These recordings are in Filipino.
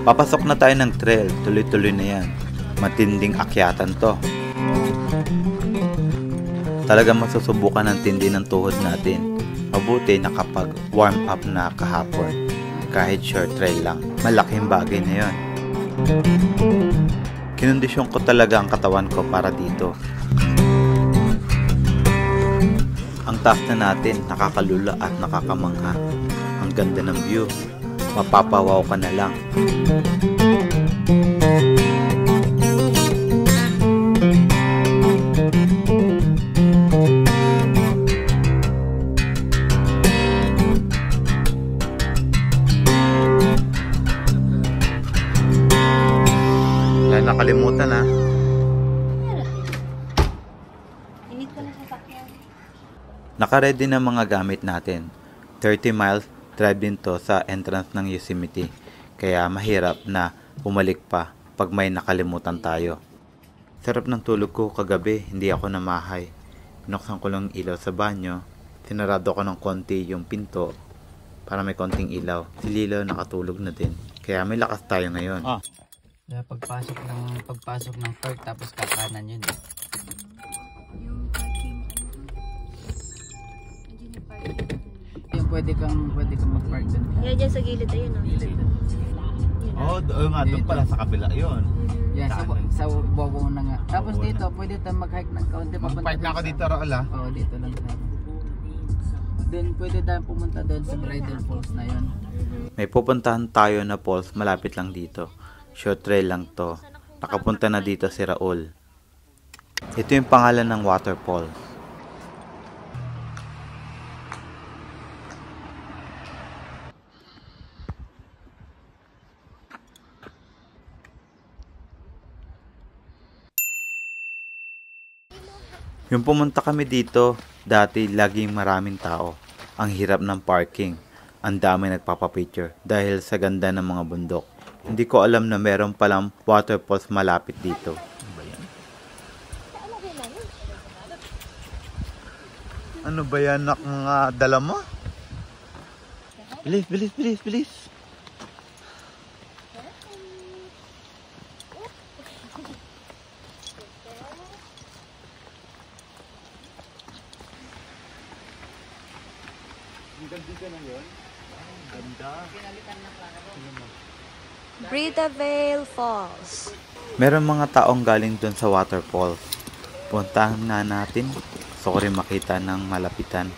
Papasok na tayo ng trail, tuloy-tuloy na yan. Matinding akyatan to. Talagang masusubukan ng tindi ng tuhod natin. Mabuti nakapag-warm up na kahapon. Kahit short trail lang, malaking bagay na yon. Kinondisyon ko talaga ang katawan ko para dito. Ang taas na natin, nakakalula at nakakamangha. Ang ganda ng view. Mapapawaw ka na lang. Wala nakalimutan ha. Naka-ready na mga gamit natin. 30 miles drive din to sa entrance ng Yosemite. Kaya mahirap na bumalik pa pag may nakalimutan tayo. Sarap ng tulog ko kagabi, hindi ako namahay. Pinuksan ko lang ilaw sa banyo. Sinarado ko ng konti yung pinto para may konting ilaw. Si Lilo nakatulog na din. Kaya may lakas tayo ngayon. Pagpasok ng park tapos kakanan yun. Pwede kang mag-park doon. Yeah, dyan sa gilid ayun. Oo nga, doon pala sa kabila yun. Yeah, sa bawang na nga. Tapos dito, pwede tayong mag-hike ng kaunti. Mag-park na ako dito, Raola. Oo, dito lang tayo. Then pwede tayong pumunta doon sa Bridal Falls na yun. May pupuntahan tayo na falls malapit lang dito. Short trail lang to. Nakapunta na dito si Raul. Ito yung pangalan ng waterfall. Yung pumunta kami dito, dati laging maraming tao. Ang hirap ng parking. Ang dami nagpapapicture dahil sa ganda ng mga bundok. Hindi ko alam na meron palang waterfalls malapit dito. Ano ba yan ang dala mo? Bilis, bilis, bilis, bilis. Brita Vale Falls. Meron mga taong galing dun sa waterfall. Puntahan nga natin. Gusto ko rin makita ng malapitan.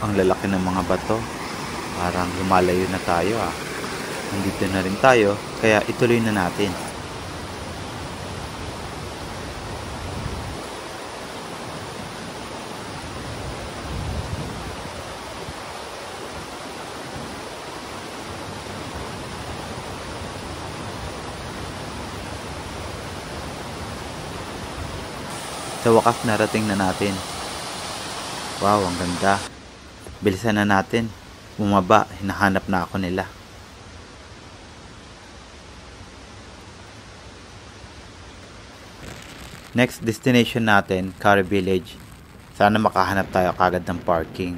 Ang lalaki ng mga bato. Parang lumalayo na tayo ah. Nandito na rin tayo, kaya ituloy na natin. Sa wakas narating na natin. Wow, ang ganda. Bilisan na natin. Bumaba, hinahanap na ako nila. Next destination natin, Curry Village. Sana makahanap tayo kagad ng parking.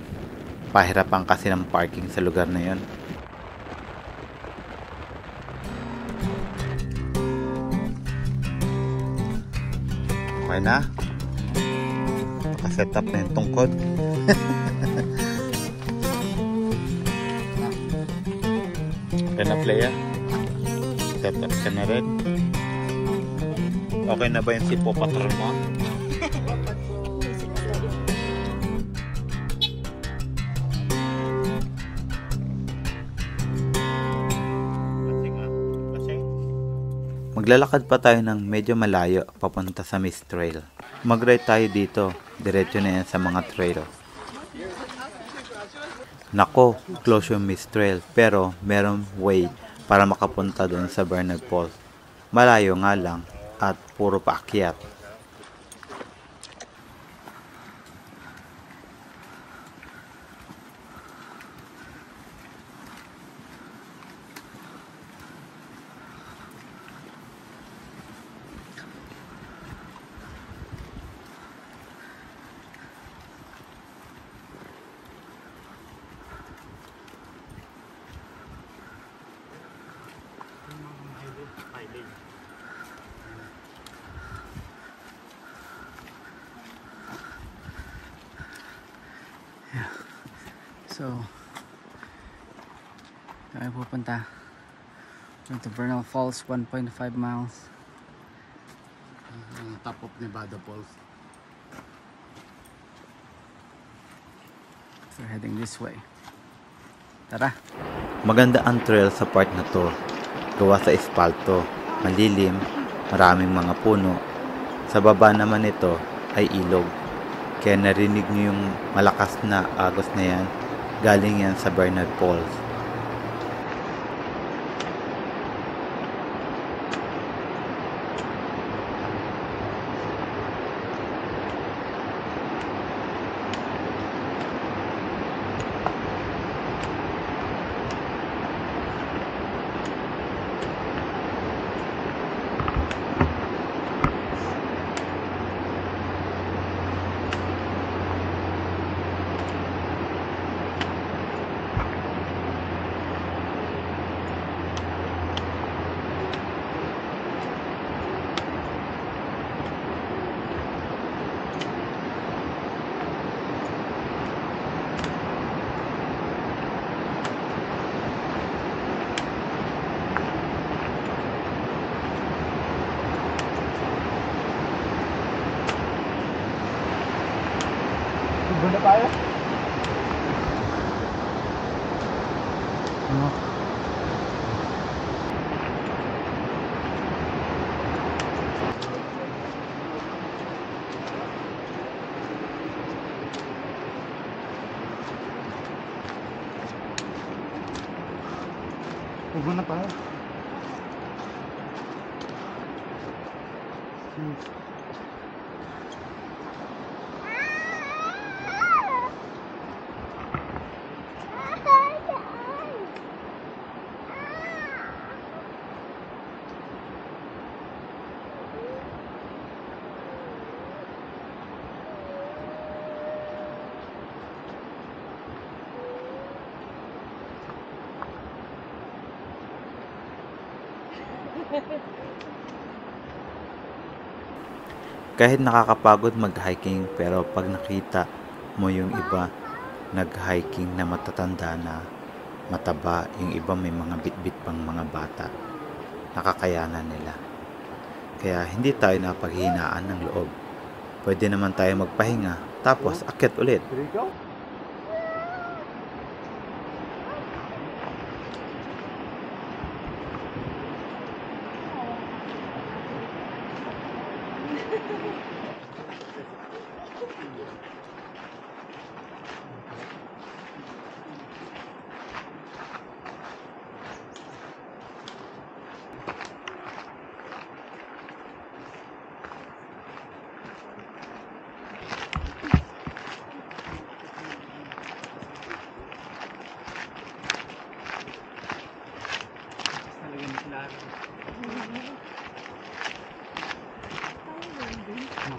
Pahirapan kasi ng parking sa lugar na yon. Okay na? Nakaset up na yung tungkod. Okay na player? Set up ka na rin? Okay na ba yung sipo patrol mo? Maglalakad pa tayo ng medyo malayo papunta sa Mist Trail. Mag-ride tayo dito, diretso na yan sa mga trail. Nako, close yung Mist Trail pero merong way para makapunta doon sa Bernard Falls. Malayo nga lang at puro paakyat. So, tayo pupunta. Going to Bernal Falls, 1.5 miles. Top of Nevada Falls. So, we're heading this way. Tara! Maganda ang trail sa part na to. Gawa sa espalto, malilim, maraming mga puno. Sa baba naman nito ay ilog. Kaya narinig niyo yung malakas na agos na yan. Galing yan sa Bernal Falls. Guna tayo? Ano? Guna tayo? Kahit nakakapagod mag-hiking, pero pag nakita mo yung iba nag-hiking na matatanda na, mataba, yung iba may mga bitbit pang mga bata, nakakayanan nila. Kaya hindi tayo napaghinaan ng loob. Pwede naman tayo magpahinga, tapos akyat ulit. Rico?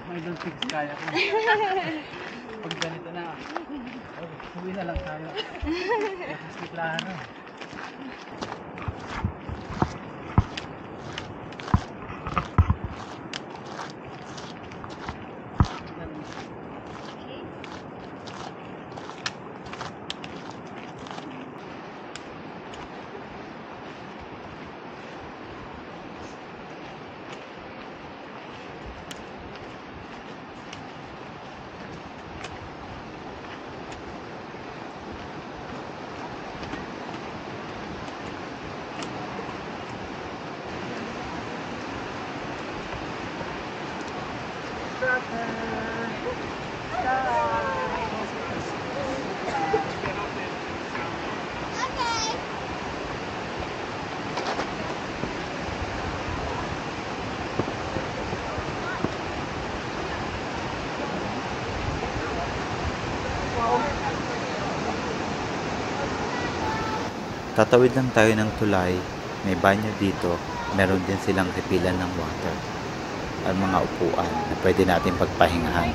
I don't think kaya ko. Pag ganito na, uwi na lang tayo. Tapos kiklahan na. Tatawid lang tayo ng tulay, may banyo dito, meron din silang repilan ng water at mga upuan na pwede natin pagpahingahan.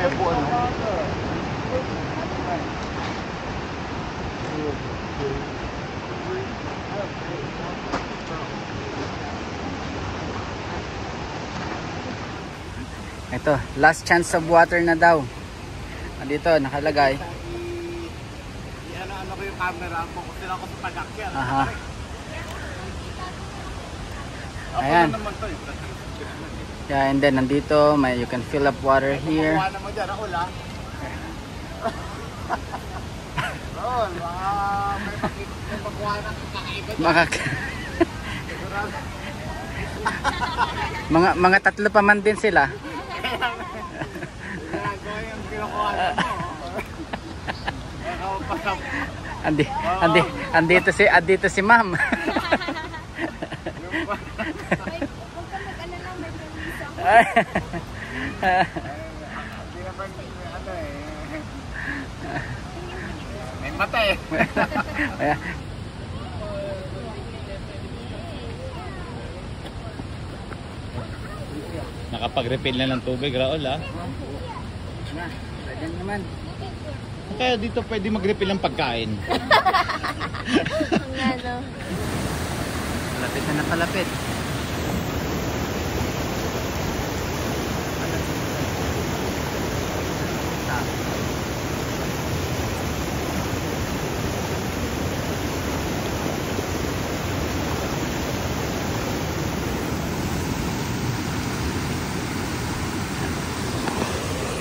Cebu, ano? Ito, last chance of water na daw. Dito, nakalagay. Ano ko yung camera, focus lang ako sa pag-akyat. Aha. Ayan. Yeah, and then nandito, you can fill up water here. Kuha naman dyan, ako lang. Roll, may magkuha ng kakaiba dyan. mga tatlo pa man din sila. Ginagawa yung kinukuha mo. Andito si Ma'am. May mata eh. Nakapag-refill na ng tubig, Raul, ha? Pwede naman. Kaya dito pwede mag-refill ng pagkain. Ano? Palapit na palapit.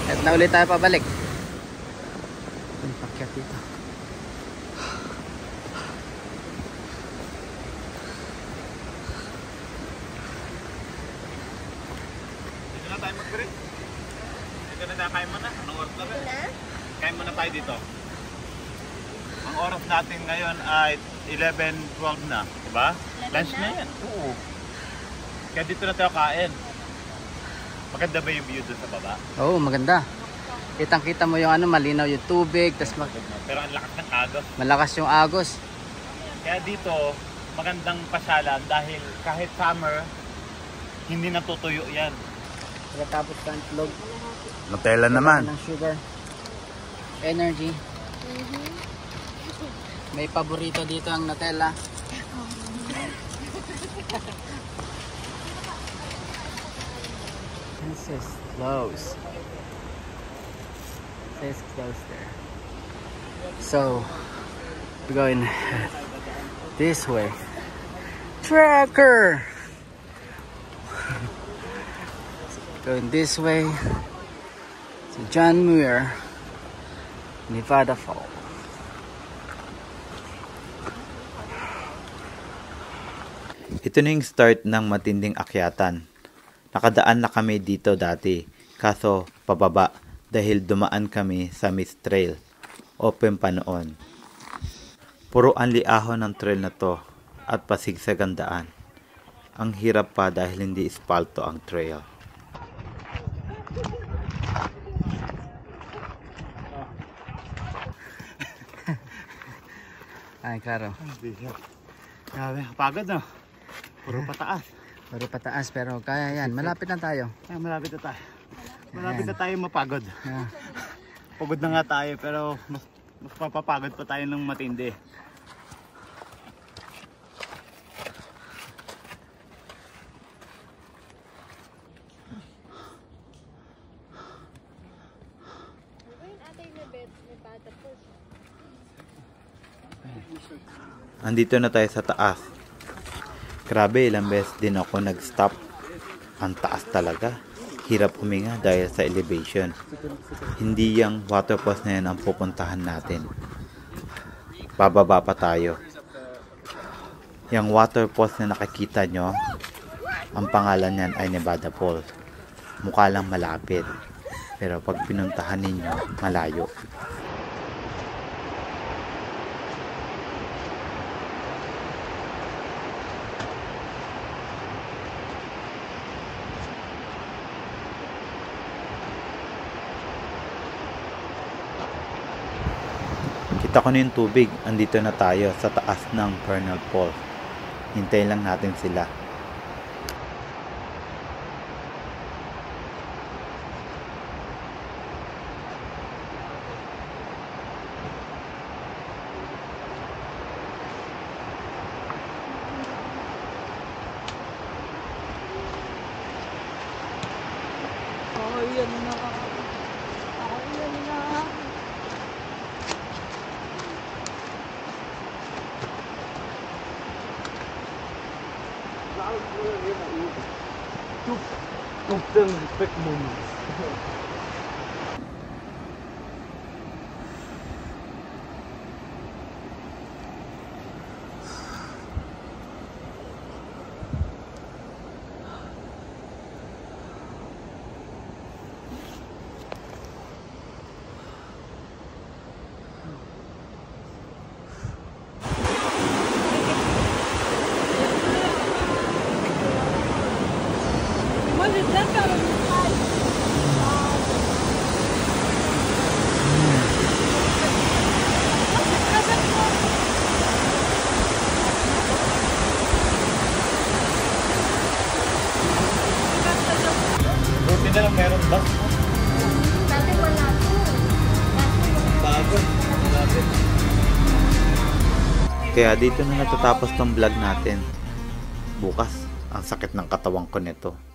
At na ulit tayo pabalik. Ang pakyat dito. Dito na tayo mag-break. Dito na tayo, kain muna. Anong oras na ba? Kain muna tayo dito. Ang oras natin ngayon ay 11:12 na, diba? Lunch na yan. Oo. Kaya dito na tayo kain. Maganda ba yung view doon sa baba? Oo, maganda. Kitang-kita mo yung malinaw yung tubig, tapos Pero ang lakas ng agos. malakas yung agos. Kaya dito, magandang pasyalan dahil kahit summer, hindi natutuyo yan. Pagkatapos ka ang itlog, Nutella naman. ng sugar, energy. May paborito dito ang Nutella. This is close. This is close there. So, we're going this way. Tracker! Going this way to John Muir, Nevada Falls. Ito na yung start ng matinding akyatan. Nakadaan na kami dito dati, kaso pababa dahil dumaan kami sa Mist Trail. Open pa noon. Puro anli-ahon ng trail na to at pasigsagang daan. Ang hirap pa dahil hindi espalto ang trail. Ay, Karo. Grabe, pagod no? Puro pataas. Puro pataas pero kaya yan. Malapit na tayo. Malapit na tayo. Malapit na tayo mapagod. Ah, Pagod na nga tayo pero mas mapapagod pa tayo ng matindi. Andito na tayo sa taas. Grabe, ilang beses din ako nag-stop. Ang taas talaga. Hirap huminga dahil sa elevation. Hindi yung waterfalls na yan ang pupuntahan natin. Bababa pa tayo. Yung waterfalls na nakikita nyo, ang pangalan niyan ay Nevada Falls. Mukha lang malapit. Pero pag pinuntahan ninyo, malayo. Kita ko na yung tubig. Andito na tayo sa taas ng Vernal Falls. Hintayin lang natin sila. Top 10 respect moments. Buti na lang meron bus. Dati wala to. Bago. Kaya dito na natatapos tong vlog natin. Bukas, ang sakit ng katawan ko nito.